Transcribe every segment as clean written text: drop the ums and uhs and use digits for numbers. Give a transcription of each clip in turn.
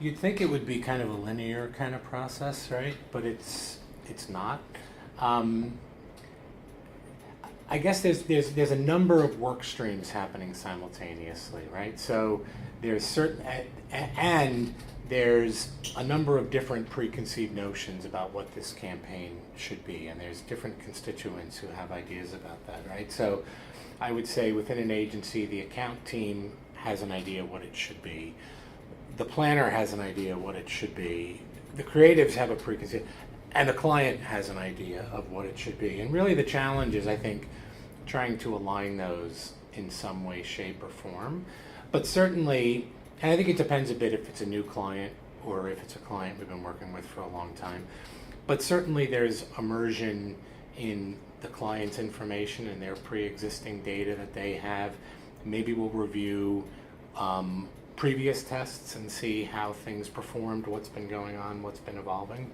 You'd think it would be kind of a linear kind of process, right? But it's not. Um, I guess there's a number of work streams happening simultaneously, right? So there's certain and there's a number of different preconceived notions about what this campaign should be, and there's different constituents who have ideas about that, right? So I would say within an agency, the account team has an idea what it should be. The planner has an idea what it should be. The creatives have a preconceived, and the client has an idea of what it should be. And really the challenge is, I think, trying to align those in some way, shape, or form. But certainly, and I think it depends a bit if it's a new client or if it's a client we've been working with for a long time. But certainly there's immersion in the client's information and their pre-existing data that they have. Maybe we'll review previous tests and see how things performed, what's been going on, what's been evolving.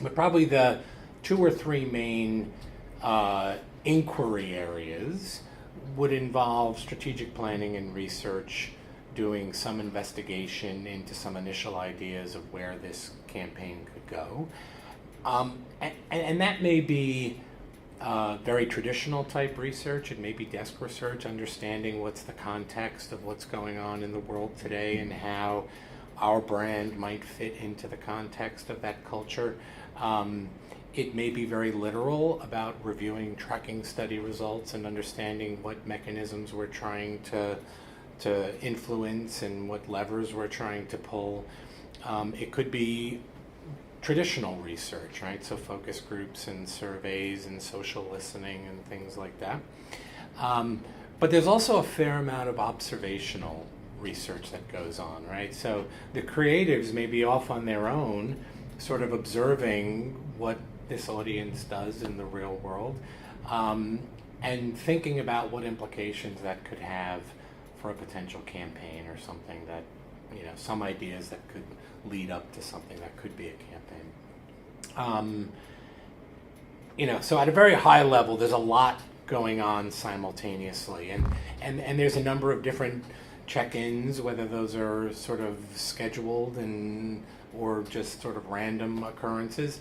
But probably the two or three main inquiry areas would involve strategic planning and research, doing some investigation into some initial ideas of where this campaign could go. And that may be very traditional type research. It may be desk research, understanding what's the context of what's going on in the world today and how our brand might fit into the context of that culture. It may be very literal about reviewing tracking study results and understanding what mechanisms we're trying to influence and what levers we're trying to pull. It could be traditional research, right? So focus groups and surveys and social listening and things like that. But there's also a fair amount of observational research that goes on, right? So the creatives may be off on their own, sort of observing what this audience does in the real world, and thinking about what implications that could have for a potential campaign or something that, some ideas that could lead up to something that could be a campaign. So at a very high level, there's a lot going on simultaneously, and there's a number of different check-ins, whether those are sort of scheduled or just sort of random occurrences.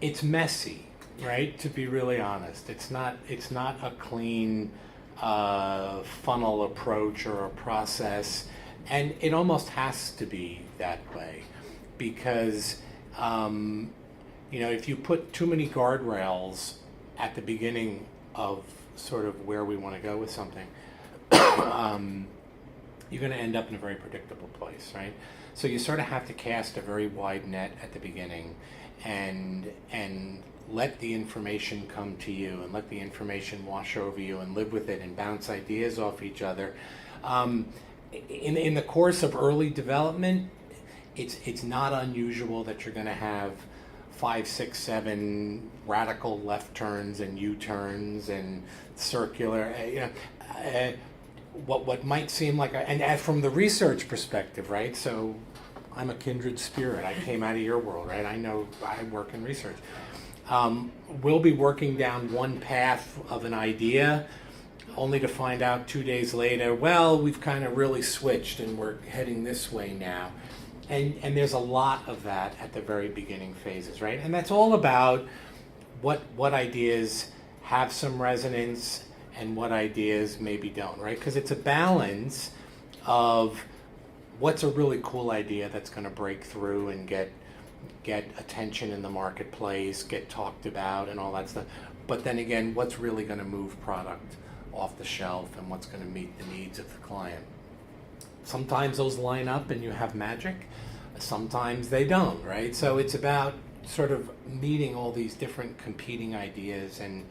It's messy, right? To be really honest, it's not a clean funnel approach or a process, and it almost has to be that way because if you put too many guardrails at the beginning of sort of where we want to go with something, you're going to end up in a very predictable place, right? So you sort of have to cast a very wide net at the beginning and let the information come to you and let the information wash over you and live with it and bounce ideas off each other. In the course of early development, it's not unusual that you're going to have 5, 6, 7 radical left turns and U-turns and circular. What might seem like, and from the research perspective, right? So I'm a kindred spirit. I came out of your world, right? I know I work in research. We'll be working down one path of an idea only to find out 2 days later, well, we've kind of really switched and we're heading this way now. And there's a lot of that at the very beginning phases, right? And that's all about what ideas have some resonance and what ideas maybe don't, right? Because it's a balance of what's a really cool idea that's going to break through and get attention in the marketplace, get talked about and all that stuff. But then again, what's really going to move product off the shelf and what's going to meet the needs of the client. Sometimes those line up and you have magic. Sometimes they don't, right? So it's about sort of meeting all these different competing ideas and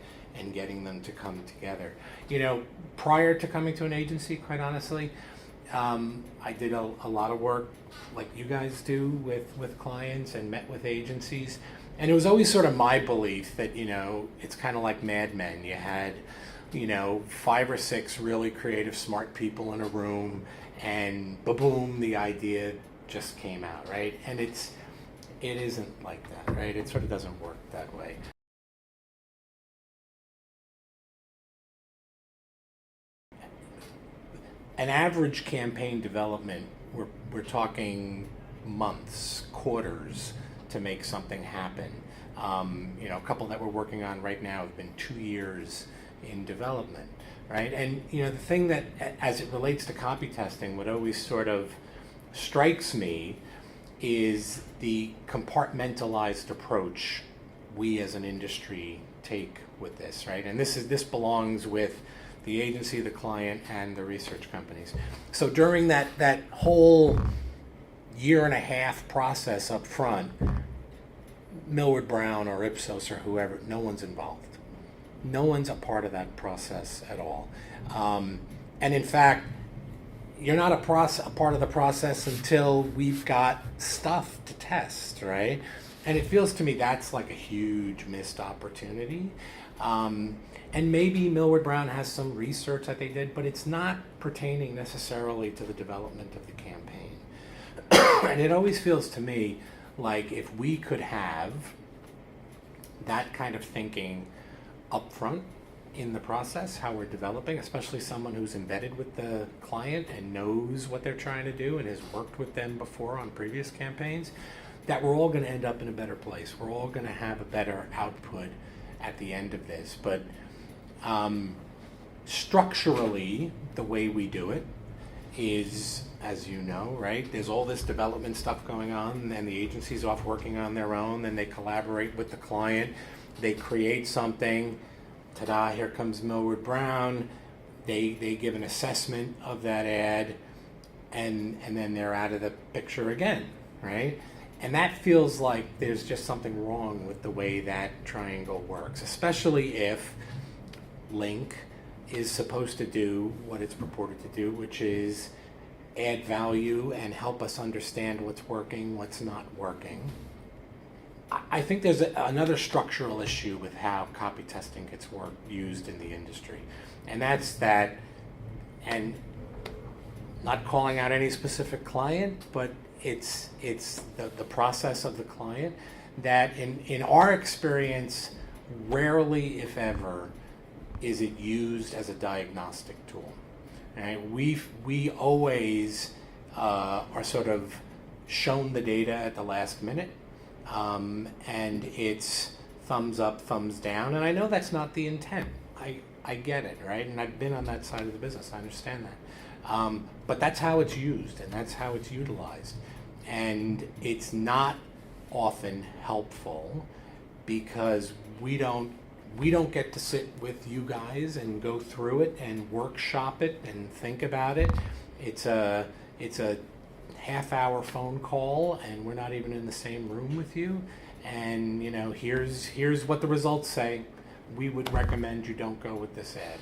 getting them to come together. Prior to coming to an agency, quite honestly, I did a lot of work like you guys do with clients and met with agencies. And it was always sort of my belief that, it's kind of like Mad Men. You had, 5 or 6 really creative, smart people in a room, and boom, the idea just came out, right? And it isn't like that, right? It sort of doesn't work that way. An average campaign development we're talking months, quarters to make something happen. A couple that we're working on right now have been 2 years in development, right? And the thing that, as it relates to copy testing, what always sort of strikes me is the compartmentalized approach we as an industry take with this, right? And this belongs with the agency, the client, and the research companies. So during that whole year and a half process up front, Millward Brown or Ipsos or whoever, no one's involved. No one's a part of that process at all. And in fact, you're not a part of the process until we've got stuff to test, right? And it feels to me that's like a huge missed opportunity. And maybe Millward Brown has some research that they did, but it's not pertaining necessarily to the development of the campaign. And it always feels to me like if we could have that kind of thinking up front in the process, how we're developing, especially someone who's embedded with the client and knows what they're trying to do and has worked with them before on previous campaigns, that we're all going to end up in a better place. We're all going to have a better output at the end of this. But structurally, the way we do it is, as you know, right, there's all this development stuff going on, and the agency's off working on their own, and they collaborate with the client, they create something, ta-da, here comes Millward Brown, they give an assessment of that ad, and then they're out of the picture again, right? And that feels like there's just something wrong with the way that triangle works, especially if Link is supposed to do what it's purported to do, which is add value and help us understand what's working, what's not working. I think there's another structural issue with how copy testing gets used in the industry. And that's that, and not calling out any specific client, but it's the process of the client that in our experience, rarely, if ever, is it used as a diagnostic tool. Right? We always are sort of shown the data at the last minute, and it's thumbs up, thumbs down, and I know that's not the intent. I get it, right? And I've been on that side of the business. I understand that. But that's how it's used, and that's how it's utilized. And it's not often helpful because we don't get to sit with you guys and go through it and workshop it and think about it. It's a half-hour phone call, and we're not even in the same room with you. And here's what the results say. We would recommend you don't go with this ad.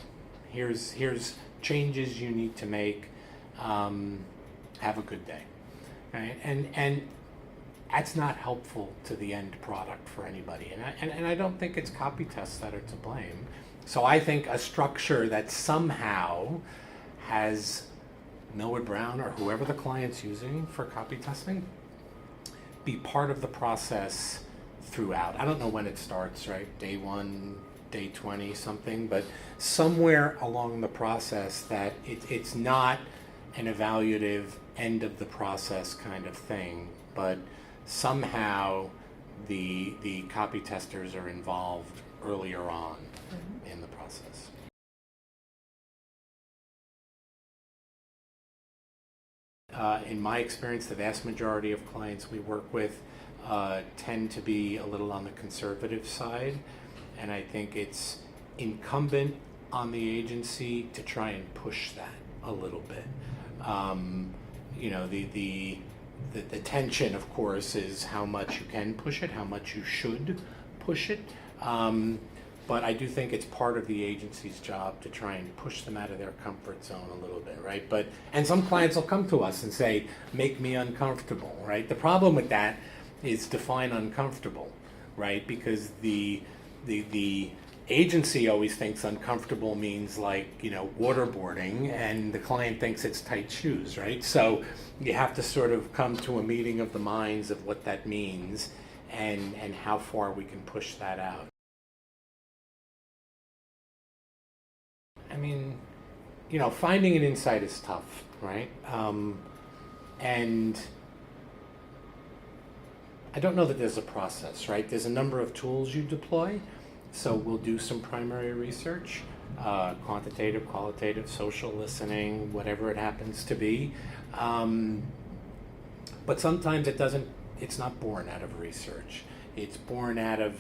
Here's changes you need to make. Have a good day. Right? And that's not helpful to the end product for anybody. And I don't think it's copy tests that are to blame. So I think a structure that somehow has Millward Brown or whoever the client's using for copy testing be part of the process throughout. I don't know when it starts, right? Day 1, day 20, something, but somewhere along the process that it's not an evaluative end of the process kind of thing, but somehow the copy testers are involved earlier on in the process. In my experience, the vast majority of clients we work with tend to be a little on the conservative side, and I think it's incumbent on the agency to try and push that a little bit. The tension, of course, is how much you can push it, how much you should push it. But I do think it's part of the agency's job to try and push them out of their comfort zone a little bit, right? And some clients will come to us and say, make me uncomfortable, right? The problem with that is define uncomfortable, right? Because the agency always thinks uncomfortable means like, waterboarding, and the client thinks it's tight shoes, right? So you have to sort of come to a meeting of the minds of what that means and how far we can push that out. I mean, finding an insight is tough, right? And I don't know that there's a process, right? There's a number of tools you deploy. So we'll do some primary research, quantitative, qualitative, social listening, whatever it happens to be. But sometimes it's not born out of research. It's born out of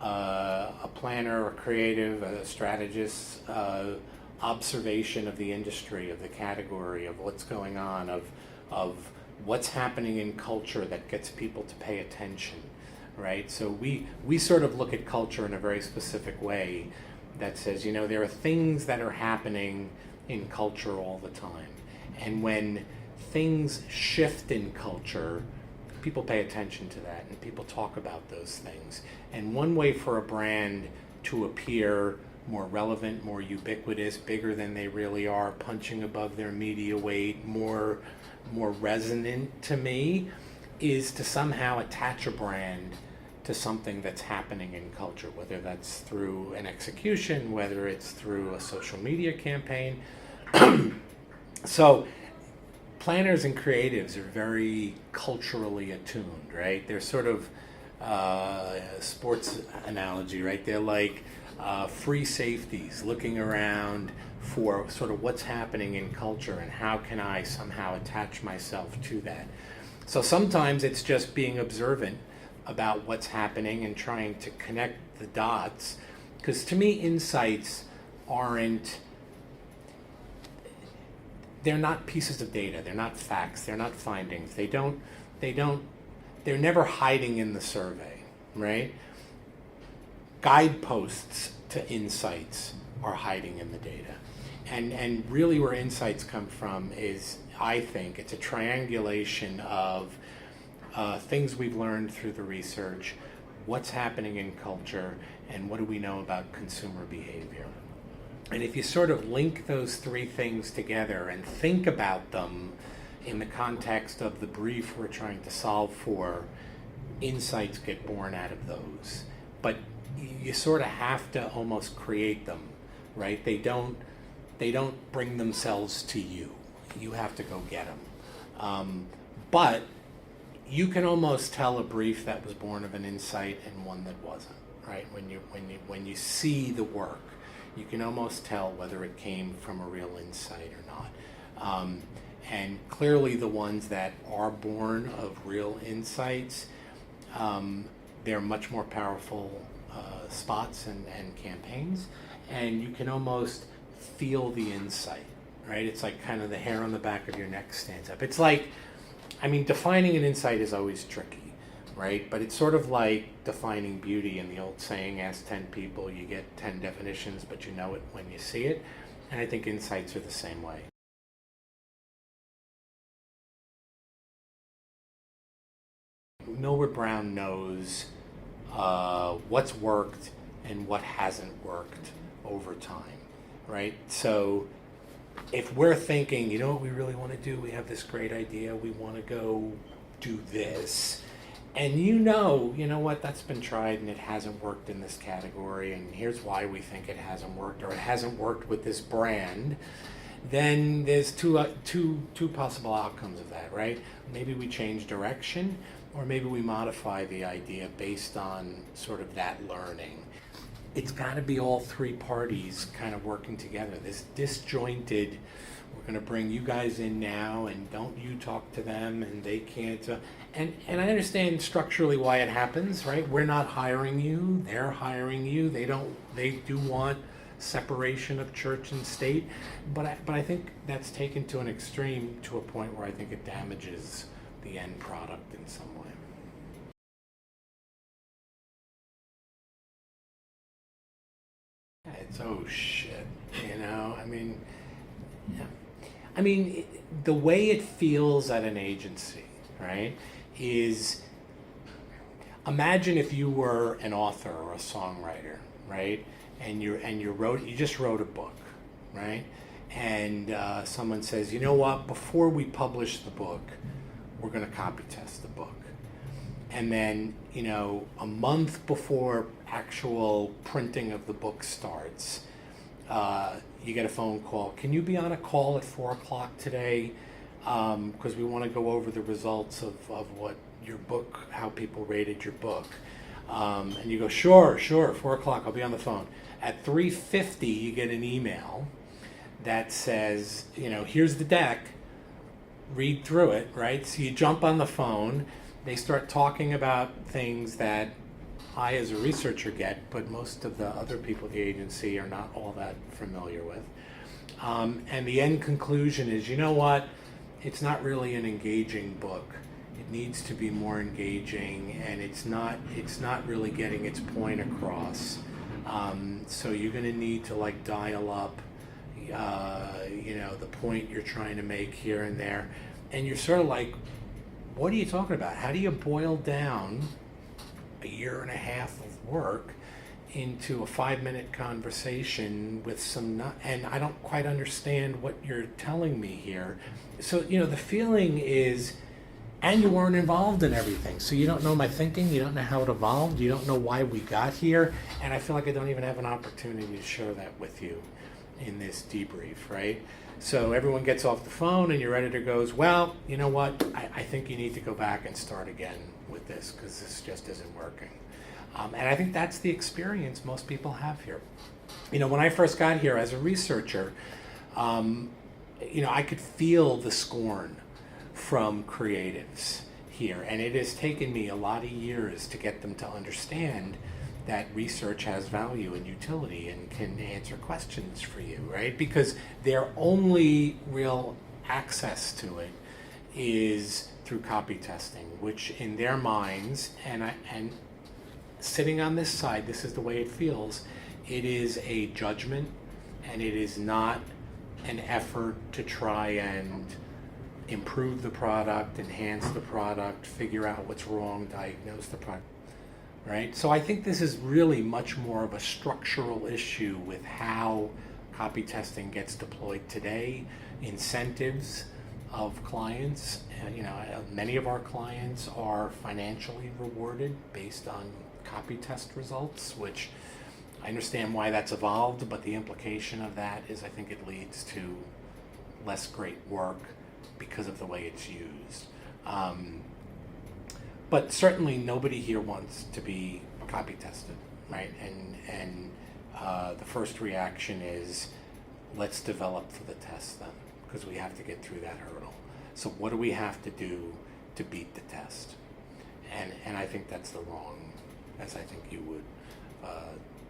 a planner, a creative, a strategist, observation of the industry, of the category, of what's going on, of what's happening in culture that gets people to pay attention, right? So we sort of look at culture in a very specific way that says, there are things that are happening in culture all the time. And when things shift in culture, people pay attention to that and people talk about those things. And one way for a brand to appear more relevant, more ubiquitous, bigger than they really are, punching above their media weight, more resonant to me, is to somehow attach a brand to something that's happening in culture, whether that's through an execution, whether it's through a social media campaign. So planners and creatives are very culturally attuned, right? They're sort of sports analogy, right? They're like free safeties looking around for sort of what's happening in culture and how can I somehow attach myself to that. So sometimes it's just being observant about what's happening and trying to connect the dots, because to me insights they're not pieces of data, they're not facts, they're not findings, they're never hiding in the survey, right? Guideposts to insights are hiding in the data. And really where insights come from is, I think, it's a triangulation of things we've learned through the research, what's happening in culture, and what do we know about consumer behavior. And if you sort of link those three things together and think about them in the context of the brief we're trying to solve for, insights get born out of those. But you sort of have to almost create them, right? They don't bring themselves to you. You have to go get them. But you can almost tell a brief that was born of an insight and one that wasn't, right? When you see the work, you can almost tell whether it came from a real insight or not. And clearly the ones that are born of real insights, they're much more powerful spots and campaigns, and you can almost feel the insight, right? It's like kind of the hair on the back of your neck stands up. It's like, defining an insight is always tricky, right? But it's sort of like defining beauty, and the old saying, ask 10 people, you get 10 definitions, but you know it when you see it. And I think insights are the same way. Millward Brown knows what's worked and what hasn't worked over time, right? So if we're thinking, you know what we really want to do, we have this great idea, we want to go do this, and you know what, that's been tried and it hasn't worked in this category, and here's why we think it hasn't worked, or it hasn't worked with this brand, then there's two possible outcomes of that, right? Maybe we change direction, or maybe we modify the idea based on sort of that learning. It's got to be all three parties kind of working together. This disjointed, we're going to bring you guys in now, and don't you talk to them, and they can't. And I understand structurally why it happens, right? We're not hiring you; they're hiring you. They do want separation of church and state, but I think that's taken to an extreme, to a point where I think it damages the end product in some way. It's shit, the way it feels at an agency, right, is, imagine if you were an author or a songwriter, right, and you just wrote a book, right, and someone says, you know what, before we publish the book, we're going to copy test the book. And then, a month before actual printing of the book starts, you get a phone call. Can you be on a call at 4 o'clock today? because we want to go over the results of what your book, how people rated your book. And you go, sure, 4 o'clock, I'll be on the phone. At 3:50, you get an email that says, here's the deck, read through it, right? So you jump on the phone, they start talking about things that I as a researcher get, but most of the other people at the agency are not all that familiar with. And the end conclusion is, you know what? It's not really an engaging book. It needs to be more engaging, and it's not really getting its point across. So you're going to need to dial up, the point you're trying to make here and there. And you're sort of like, what are you talking about? How do you boil down a year and a half of work into a 5-minute conversation with and I don't quite understand what you're telling me here. So, the feeling is, and you weren't involved in everything. So you don't know my thinking, you don't know how it evolved, you don't know why we got here, and I feel like I don't even have an opportunity to share that with you in this debrief, right? So everyone gets off the phone and your editor goes, well, you know what, I think you need to go back and start again with this because this just isn't working. And I think that's the experience most people have here. When I first got here as a researcher, I could feel the scorn from creatives here. And it has taken me a lot of years to get them to understand that research has value and utility and can answer questions for you, right? Because their only real access to it is through copy testing, which in their minds, and sitting on this side, this is the way it feels. It is a judgment, and it is not an effort to try and improve the product, enhance the product, figure out what's wrong, diagnose the product, right? So I think this is really much more of a structural issue with how copy testing gets deployed today, incentives of clients. Many of our clients are financially rewarded based on copy test results, which I understand why that's evolved, but the implication of that is I think it leads to less great work because of the way it's used. But certainly nobody here wants to be copy tested, right? And the first reaction is, let's develop for the test then, because we have to get through that hurdle. So what do we have to do to beat the test? And I think that's the wrong, as I think you would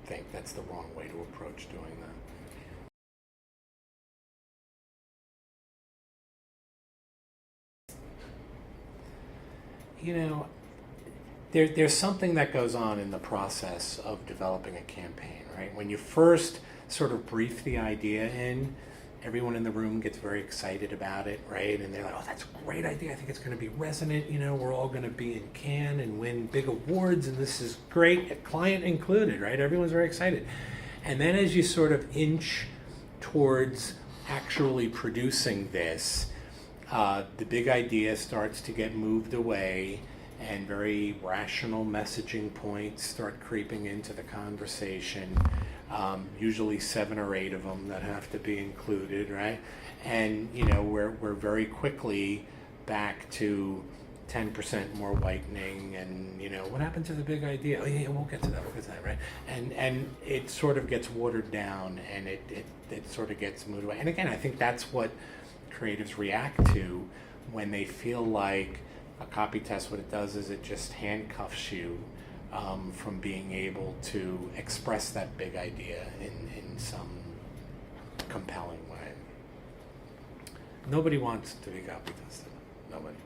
think, that's the wrong way to approach doing that. There's something that goes on in the process of developing a campaign, right? When you first sort of brief the idea in, everyone in the room gets very excited about it, right? And they're like, oh, that's a great idea. I think it's going to be resonant. We're all going to be in Cannes and win big awards, and this is great, client included, right? Everyone's very excited. And then as you sort of inch towards actually producing this, the big idea starts to get moved away, and very rational messaging points start creeping into the conversation. Usually 7 or 8 of them that have to be included, right? And we're very quickly back to 10% more whitening, and what happened to the big idea? Oh yeah, we'll get to that, right? And it sort of gets watered down, and it sort of gets moved away. And again, I think that's what creatives react to when they feel like a copy test. What it does is it just handcuffs you from being able to express that big idea in some compelling way. Nobody wants to be copy tested. Nobody.